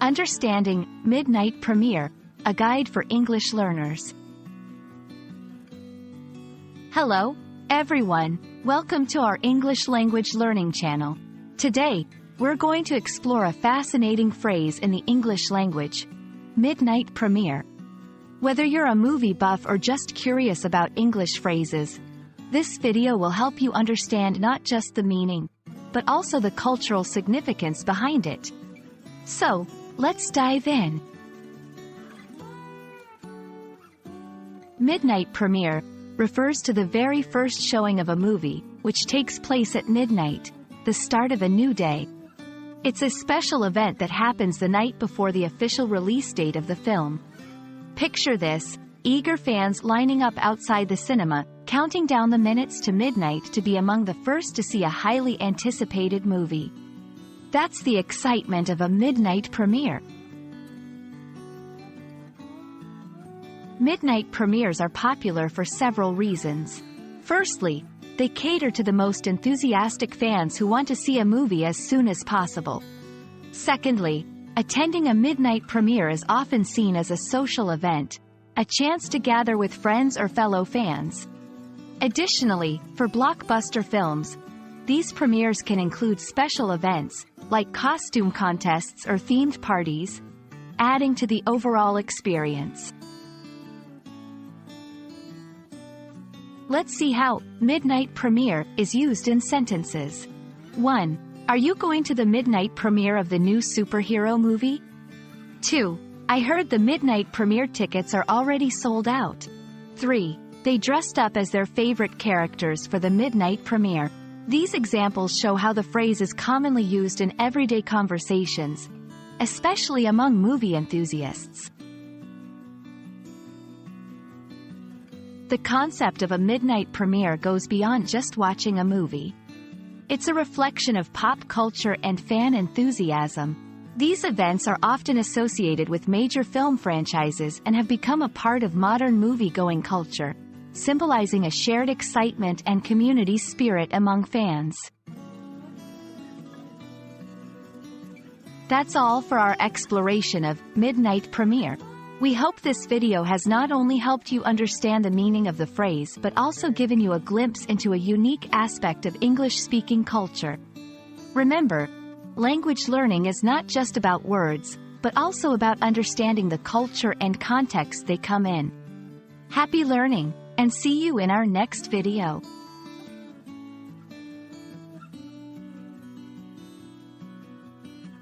Understanding Midnight Premiere, a guide for English learners. Hello, everyone. Welcome to our English language learning channel. Today, we're going to explore a fascinating phrase in the English language, midnight premiere. Whether you're a movie buff or just curious about English phrases, this video will help you understand not just the meaning, but also the cultural significance behind it. So, let's dive in. Midnight premiere refers to the very first showing of a movie, which takes place at midnight, the start of a new day. It's a special event that happens the night before the official release date of the film. Picture this, eager fans lining up outside the cinema, counting down the minutes to midnight to be among the first to see a highly anticipated movie. That's the excitement of a midnight premiere. Midnight premieres are popular for several reasons. Firstly, they cater to the most enthusiastic fans who want to see a movie as soon as possible. Secondly, attending a midnight premiere is often seen as a social event, a chance to gather with friends or fellow fans. Additionally, for blockbuster films, these premieres can include special events, like costume contests or themed parties, adding to the overall experience. Let's see how midnight premiere is used in sentences. 1. Are you going to the midnight premiere of the new superhero movie? 2. I heard the midnight premiere tickets are already sold out. 3. They dressed up as their favorite characters for the midnight premiere. These examples show how the phrase is commonly used in everyday conversations, especially among movie enthusiasts. The concept of a midnight premiere goes beyond just watching a movie. It's a reflection of pop culture and fan enthusiasm. These events are often associated with major film franchises and have become a part of modern movie-going culture, symbolizing a shared excitement and community spirit among fans. That's all for our exploration of midnight premiere. We hope this video has not only helped you understand the meaning of the phrase but also given you a glimpse into a unique aspect of English-speaking culture. Remember, language learning is not just about words, but also about understanding the culture and context they come in. Happy learning, and see you in our next video.